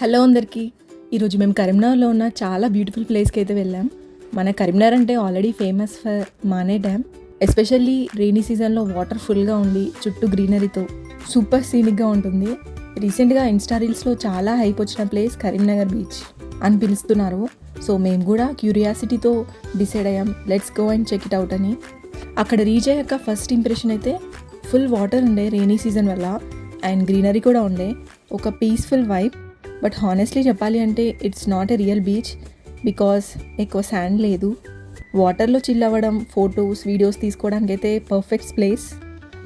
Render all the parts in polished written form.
Hello అందరికీ. ఈరోజు మేము కరీంనగర్లో ఉన్న చాలా బ్యూటిఫుల్ ప్లేస్కి అయితే వెళ్ళాం. మన కరీంనగర్ అంటే ఆల్రెడీ ఫేమస్ ఫర్ మానే డ్యామ్. ఎస్పెషల్లీ రెయినీ సీజన్లో వాటర్ ఫుల్గా ఉండి చుట్టూ గ్రీనరీతో సూపర్ సీనిక్గా ఉంటుంది. రీసెంట్గా ఇన్స్టా రీల్స్లో చాలా హైప్ వచ్చిన ప్లేస్ కరీంనగర్ బీచ్ అని పిలుస్తున్నారు. సో మేము కూడా క్యూరియాసిటీతో డిసైడ్ అయ్యాం let's go and check it out అని. అక్కడ రీచ్ అయ్యాక ఫస్ట్ ఇంప్రెషన్ అయితే ఫుల్ వాటర్ ఉండే రెయినీ సీజన్ వల్ల, అండ్ గ్రీనరీ కూడా ఉండే, ఒక పీస్ఫుల్ వైబ్. బట్ హానెస్ట్లీ చెప్పాలి అంటే it's not a real beach because ఎక్కువ శాండ్ లేదు. వాటర్లో చిల్ అవ్వడం, ఫొటోస్ వీడియోస్ తీసుకోవడానికి అయితే పర్ఫెక్ట్ ప్లేస్.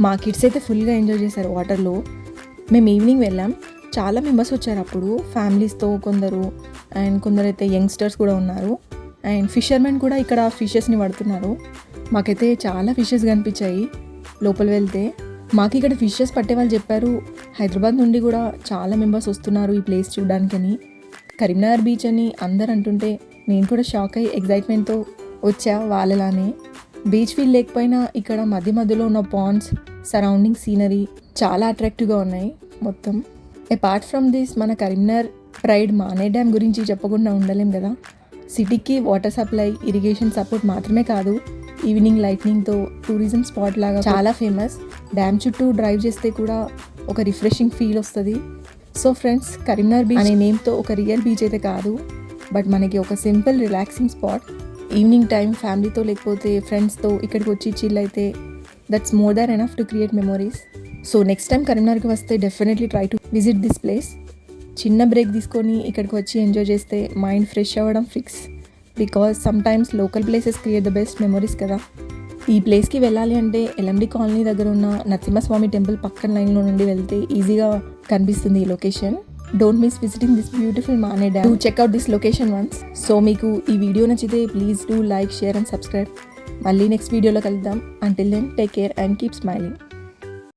మా కిడ్స్ అయితే ఫుల్గా ఎంజాయ్ చేశారు వాటర్లో. మేము ఈవినింగ్ వెళ్ళాం. చాలా మెంబర్స్ వచ్చారు అప్పుడు, ఫ్యామిలీస్తో కొందరు, అండ్ కొందరు అయితే యంగ్స్టర్స్ కూడా ఉన్నారు. అండ్ ఫిషర్మెన్ కూడా ఇక్కడ ఫిషెస్ని పడుతున్నారు. మాకైతే చాలా ఫిషెస్ కనిపించాయి లోపల వెళ్తే. మాకు ఇక్కడ ఫిషెస్ పట్టే వాళ్ళు చెప్పారు హైదరాబాద్ నుండి కూడా చాలా మెంబర్స్ వస్తున్నారు ఈ ప్లేస్ చూడడానికని. కరీంనగర్ బీచ్ అని అందరు అంటుంటే నేను కూడా షాక్ అయ్యి ఎగ్జైట్మెంట్తో వచ్చా వాళ్ళలానే. బీచ్ ఫీల్ లేకపోయినా ఇక్కడ మధ్య మధ్యలో ఉన్న పాండ్స్, సరౌండింగ్ సీనరీ చాలా అట్రాక్టివ్గా ఉన్నాయి మొత్తం. అపార్ట్ ఫ్రమ్ దిస్, మన కరీంనగర్ ప్రైడ్ మానే డ్యామ్ గురించి చెప్పకుండా ఉండలేం కదా. సిటీకి వాటర్ సప్లై, ఇరిగేషన్ సపోర్ట్ మాత్రమే కాదు, ఈవినింగ్ లైట్నింగ్తో టూరిజం స్పాట్ లాగా చాలా ఫేమస్. డ్యామ్ చుట్టూ డ్రైవ్ చేస్తే కూడా ఒక రిఫ్రెషింగ్ ఫీల్ వస్తుంది. సో ఫ్రెండ్స్, కరీంనగర్ బీచ్ అనే నేమ్తో ఒక రియల్ బీచ్ అయితే కాదు, బట్ మనకి ఒక simple relaxing spot. Evening time ఫ్యామిలీతో లేకపోతే ఫ్రెండ్స్తో ఇక్కడికి వచ్చి చిల్ అయితే that's more than enough to create memories. So next time కరీంనగర్కి వస్తే definitely try to visit this place. చిన్న బ్రేక్ తీసుకొని ఇక్కడికి వచ్చి ఎంజాయ్ చేస్తే మైండ్ ఫ్రెష్ అవ్వడం fix. Because sometimes local places create the best memories కదా. ఈ ప్లేస్కి వెళ్ళాలి అంటే ఎల్ఎండి కాలనీ దగ్గర ఉన్న నరసింహస్వామి టెంపుల్ పక్కన లైన్లో నుండి వెళ్తే ఈజీగా కనిపిస్తుంది ఈ location. Don't miss visiting this beautiful Mane dam. To check out this location once. So మీకు ఈ వీడియో నచ్చితే please do like, share and subscribe. మళ్ళీ నెక్స్ట్ వీడియోలో కలుద్దాం. Until then take care and keep smiling.